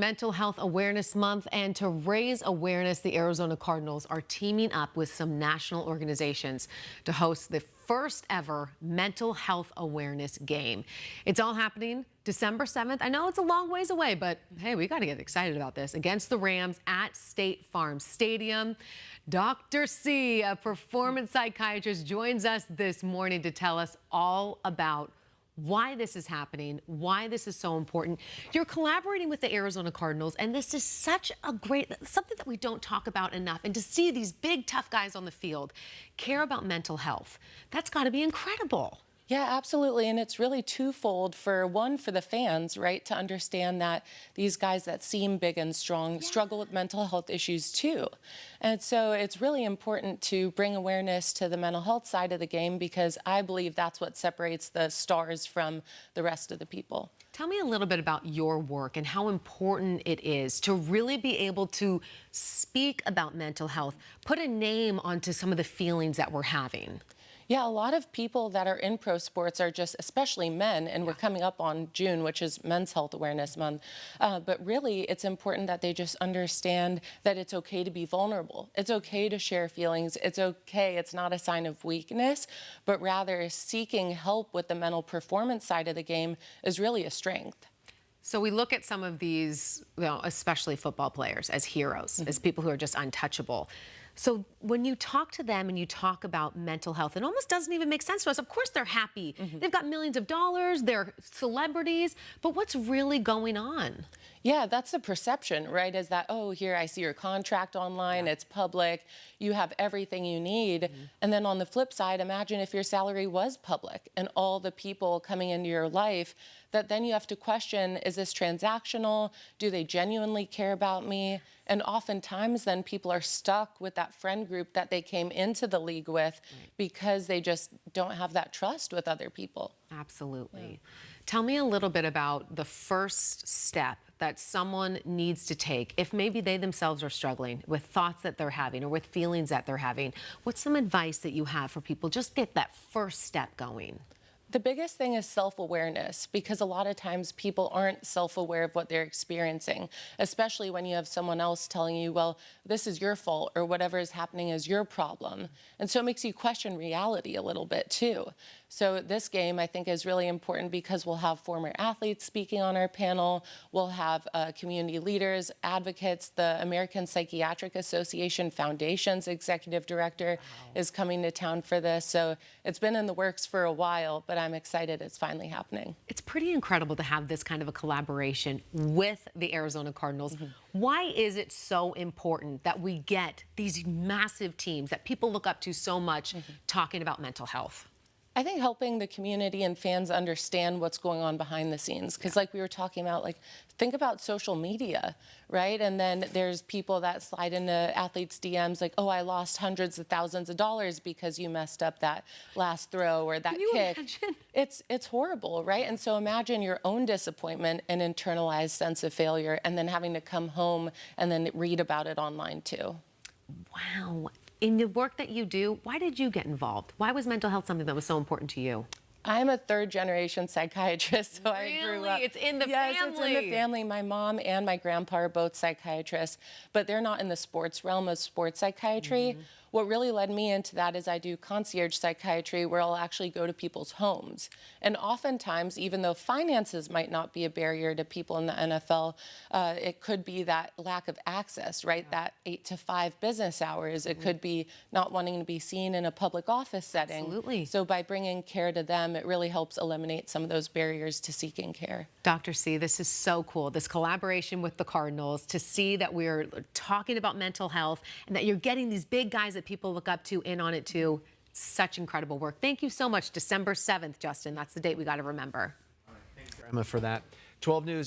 Mental Health Awareness Month, and to raise awareness, the Arizona Cardinals are teaming up with some national organizations to host the first ever mental health awareness game. It's all happening December 7th. I know it's a long ways away, but hey, we got to get excited about this. Against the Rams at State Farm Stadium. Dr. C, a performance psychiatrist, joins us this morning to tell us all about why this is happening, why this is so important. You're collaborating with the Arizona Cardinals, and this is such a great, something that we don't talk about enough. And to see these big, tough guys on the field care about mental health, that's got to be incredible. Yeah, absolutely. And it's really twofold. For one, for the fans, right, to understand that these guys that seem big and strong struggle with mental health issues too. And so it's really important to bring awareness to the mental health side of the game, because I believe that's what separates the stars from the rest of the people. Tell me a little bit about your work and how important it is to really be able to speak about mental health, put a name onto some of the feelings that we're having. Yeah, a lot of people that are in pro sports are just, especially men, and we're coming up on June, which is Men's Health Awareness Month. But really, it's important that they just understand that it's okay to be vulnerable. It's okay to share feelings. It's okay. It's not a sign of weakness, but rather seeking help with the mental performance side of the game is really a strength. So we look at some of these, especially football players, as heroes, as people who are just untouchable. So when you talk to them and you talk about mental health, it almost doesn't even make sense to us. Of course they're happy. They've got millions of dollars, they're celebrities, but what's really going on? Yeah, that's the perception, right? Is that, oh, here I see your contract online, it's public, you have everything you need. And then on the flip side, imagine if your salary was public and all the people coming into your life, that then you have to question, is this transactional? Do they genuinely care about me? And oftentimes then people are stuck with that friend group that they came into the league with because they just don't have that trust with other people. Absolutely. Tell me a little bit about the first step that someone needs to take if maybe they themselves are struggling with thoughts that they're having or with feelings that they're having. What's some advice that you have for people just get that first step going? The biggest thing is self-awareness, because a lot of times people aren't self-aware of what they're experiencing, especially when you have someone else telling you, well, this is your fault, or whatever is happening is your problem. And so it makes you question reality a little bit too. So this game, I think, is really important because we'll have former athletes speaking on our panel. We'll have community leaders, advocates. The American Psychiatric Association Foundation's executive director is coming to town for this. So it's been in the works for a while, but I'm excited it's finally happening. It's pretty incredible to have this kind of a collaboration with the Arizona Cardinals. Why is it so important that we get these massive teams that people look up to so much talking about mental health? I think helping the community and fans understand what's going on behind the scenes. Because like we were talking about, like, think about social media, right? And then there's people that slide into athletes' DMs like, oh, I lost hundreds of thousands of dollars because you messed up that last throw or that kick. Imagine? It's horrible, right? And so imagine your own disappointment and internalized sense of failure, and then having to come home and then read about it online too. Wow. In the work that you do, why did you get involved? Why was mental health something that was so important to you? I'm a third-generation psychiatrist, so Really? I grew up. It's in the yes, family. It's in the family. My mom and my grandpa are both psychiatrists, but they're not in the sports realm of sports psychiatry. What really led me into that is I do concierge psychiatry, where I'll actually go to people's homes. And oftentimes, even though finances might not be a barrier to people in the NFL, it could be that lack of access, right? That 8 to 5 business hours. It could be not wanting to be seen in a public office setting. Absolutely. So by bringing care to them, it really helps eliminate some of those barriers to seeking care. Dr. C, this is so cool, this collaboration with the Cardinals, to see that we're talking about mental health and that you're getting these big guys that people look up to in on it too. Such incredible work. Thank you so much. December 7th, Justin. That's the date we got to remember. All right, thanks, Emma, for that. 12 News.